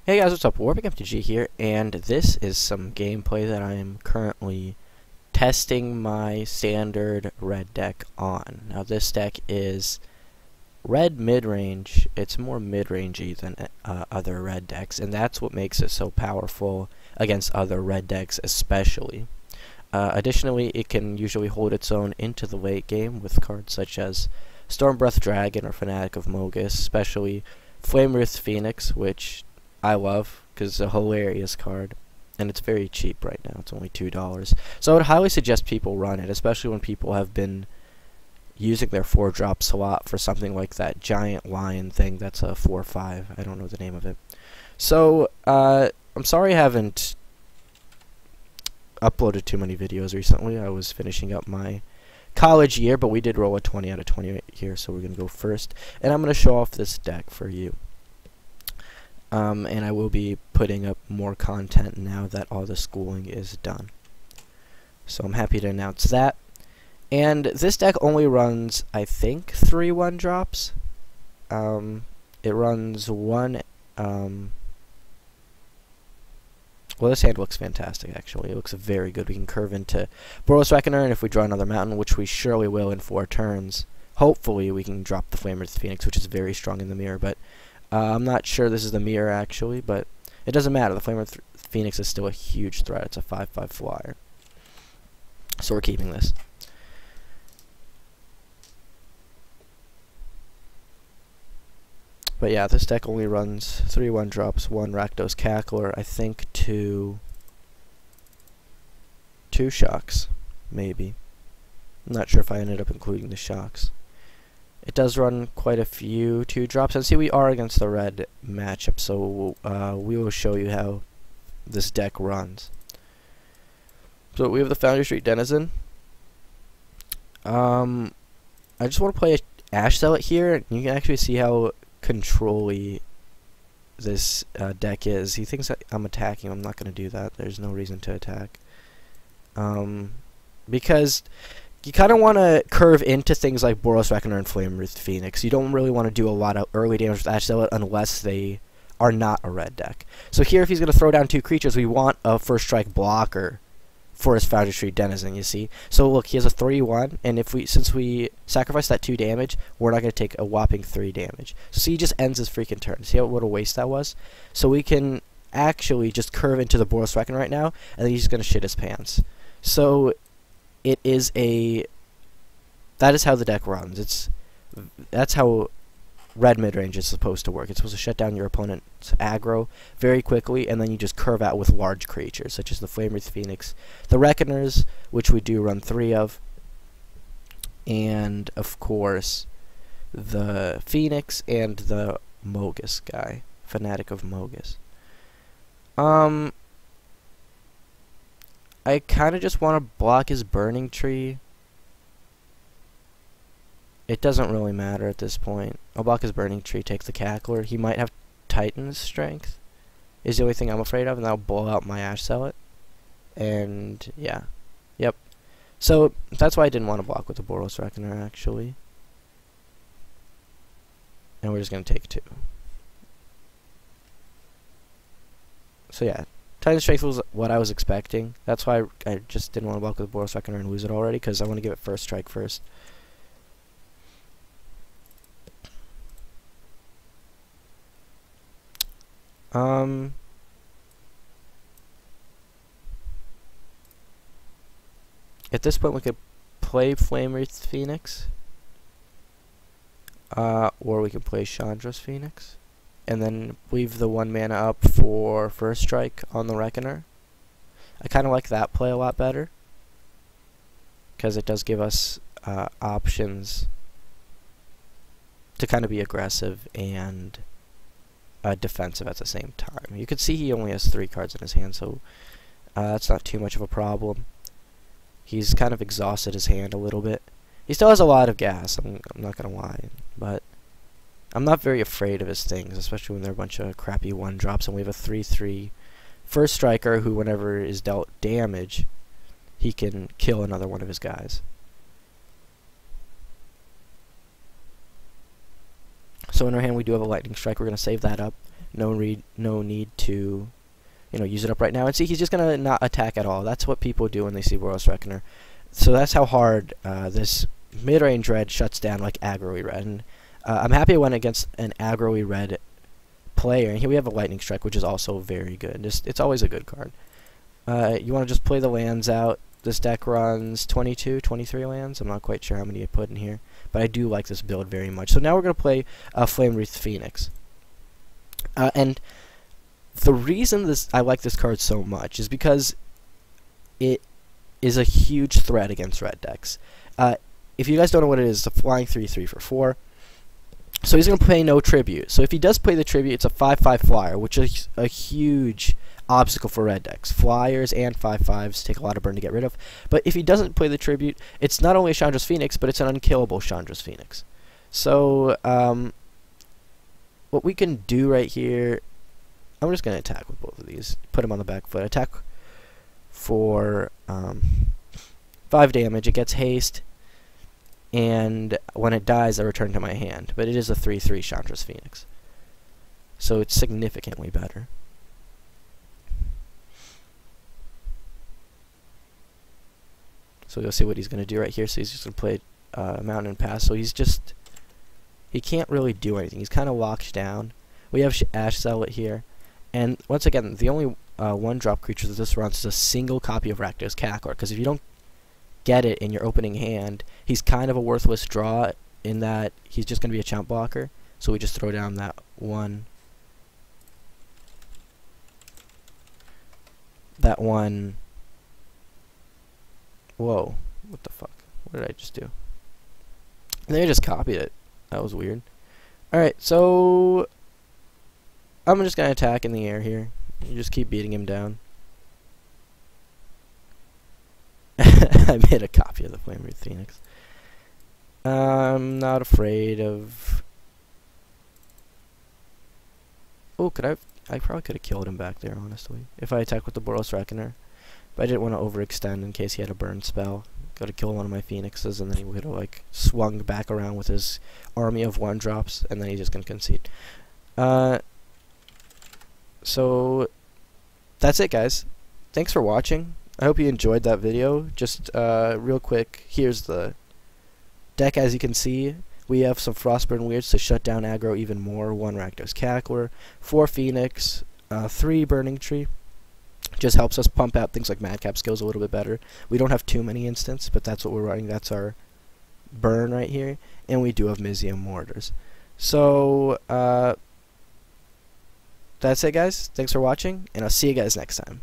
Hey guys, what's up? Warping MTG here, and this is some gameplay that I am currently testing my standard red deck on. Now this deck is red mid-range. It's more mid-rangey than other red decks, and that's what makes it so powerful against other red decks especially. Additionally, it can usually hold its own into the late game with cards such as Stormbreath Dragon or Fanatic of Mogus, especially flame-wreathed Phoenix, which I love because it's a hilarious card, and it's very cheap right now. It's only $2. So I would highly suggest people run it, especially when people have been using their 4-drop slot for something like that giant lion thing. That's a 4/5. I don't know the name of it. So I'm sorry I haven't uploaded too many videos recently. I was finishing up my college year, but we did roll a 20 out of 20 here, so we're going to go first. And I'm going to show off this deck for you. And I will be putting up more content now that all the schooling is done. So I'm happy to announce that. And this deck only runs, I think, 3 1-drops. It runs one... well, this hand looks fantastic, actually. It looks very good. We can curve into Boros Reckoner, and if we draw another mountain, which we surely will in 4 turns, hopefully we can drop the flame-wreathed Phoenix, which is very strong in the mirror, but I'm not sure this is the mirror, actually, but it doesn't matter. The flame-wreathed Phoenix is still a huge threat. It's a 5/5 flyer. So we're keeping this. But yeah, this deck only runs 3 1-drops, 1 rakdos cackler, I think 2 shocks, maybe. I'm not sure if I ended up including the shocks. It does run quite a few 2-drops, and see, we are against the red matchup, so we will show you how this deck runs. So we have the Foundry Street Denizen. I just want to play a Ash Zealot here, and you can actually see how control-y this deck is. He thinks that I'm attacking. I'm not going to do that. There's no reason to attack. Because you kind of want to curve into things like Boros Reckoner and flame-wreathed Phoenix. You don't really want to do a lot of early damage with Ash Zealot unless they are not a red deck. So here, if he's going to throw down 2 creatures, we want a first strike blocker for his Foundry Street Denizen, you see. So look, he has a 3/1, and since we sacrifice that 2 damage, we're not going to take a whopping 3 damage. So he just ends his freaking turn. See what a waste that was? So we can actually just curve into the Boros Reckoner right now, and then he's going to shit his pants. So it is that is how the deck runs. That's how red mid-range is supposed to work. It's supposed to shut down your opponent's aggro very quickly, and then you just curve out with large creatures, such as the flame-wreathed Phoenix, the Reckoners, which we do run 3 of, and, of course, the Phoenix and the Mogus guy, Fanatic of Mogus. I kind of just want to block his Burning Tree. It doesn't really matter at this point. I'll block his Burning Tree, take the Cackler. He might have Titan's Strength, is the only thing I'm afraid of, and that'll blow out my Ash Zealot. And, yeah. Yep. So, that's why I didn't want to block with the Boros Reckoner, actually. And we're just going to take 2. So, yeah. Titan's Strength was what I was expecting. That's why I just didn't want to block with the Boros Reckoner and lose it already, because I want to give it first strike first. At this point, we could play flame-wreathed Phoenix, or we could play Chandra's Phoenix, and then leave the 1 mana up for first strike on the Reckoner. I kind of like that play a lot better, because it does give us options to kind of be aggressive and defensive at the same time. You can see he only has 3 cards in his hand, so that's not too much of a problem. He's kind of exhausted his hand a little bit. He still has a lot of gas, I'm not going to lie, but I'm not very afraid of his things, especially when they're a bunch of crappy 1-drops, and we have a 3/3 first striker who, whenever is dealt damage, he can kill another one of his guys. So in our hand we do have a lightning strike. We're going to save that up. No need to, use it up right now. And see, he's just going to not attack at all. That's what people do when they see Boros Reckoner. So that's how hard this mid-range red shuts down like aggro-y red. And I'm happy I went against an aggro-y red player. And here we have a lightning strike, which is also very good. It's always a good card. You want to just play the lands out. This deck runs 22, 23 lands. I'm not quite sure how many I put in here, but I do like this build very much. So now we're going to play flame-wreathed Phoenix. And the reason I like this card so much is because it is a huge threat against red decks. If you guys don't know what it is, it's a flying 3/3 for 4. So he's going to play no tribute. So if he does play the tribute, it's a 5/5 flyer, which is a huge obstacle for red decks. Flyers and 5/5s take a lot of burn to get rid of. But if he doesn't play the tribute, it's not only a Chandra's Phoenix, but it's an unkillable Chandra's Phoenix. So what we can do right here, I'm just going to attack with both of these. Put him on the back foot. Attack for 5 damage. It gets haste. And when it dies, I return to my hand. But it is a 3/3 Chandra's Phoenix. So it's significantly better. So you'll see what he's going to do right here. So he's just going to play Mountain and Pass. So he can't really do anything. He's kind of locked down. We have Ash Zealot here. And once again, the only 1-drop creature that this runs is a single copy of Rakdos Cackler. Because if you don't get it in your opening hand, he's kind of a worthless draw in that he's just going to be a chump blocker. So we just throw down that one. Whoa, what the fuck? What did I just do? And then I just copied it. That was weird. Alright, so I'm just going to attack in the air here. You just keep beating him down. I made a copy of the flame-wreathed Phoenix. I'm not afraid of... Oh, I probably could have killed him back there, honestly, if I attacked with the Boros Reckoner. But I didn't want to overextend in case he had a burn spell. Got to kill one of my Phoenixes, and then he would have, like, swung back around with his army of 1-drops, and then he's just going to concede. So, that's it, guys. Thanks for watching. I hope you enjoyed that video. Just, real quick, here's the deck. As you can see, we have some frostburn weirds to shut down aggro even more. 1 rakdos cackler, 4 Phoenix, 3 burning tree. Just helps us pump out things like madcap skills a little bit better. We don't have too many instants, but that's what we're running. That's our burn right here. And we do have mizzium mortars. So, that's it, guys. Thanks for watching, and I'll see you guys next time.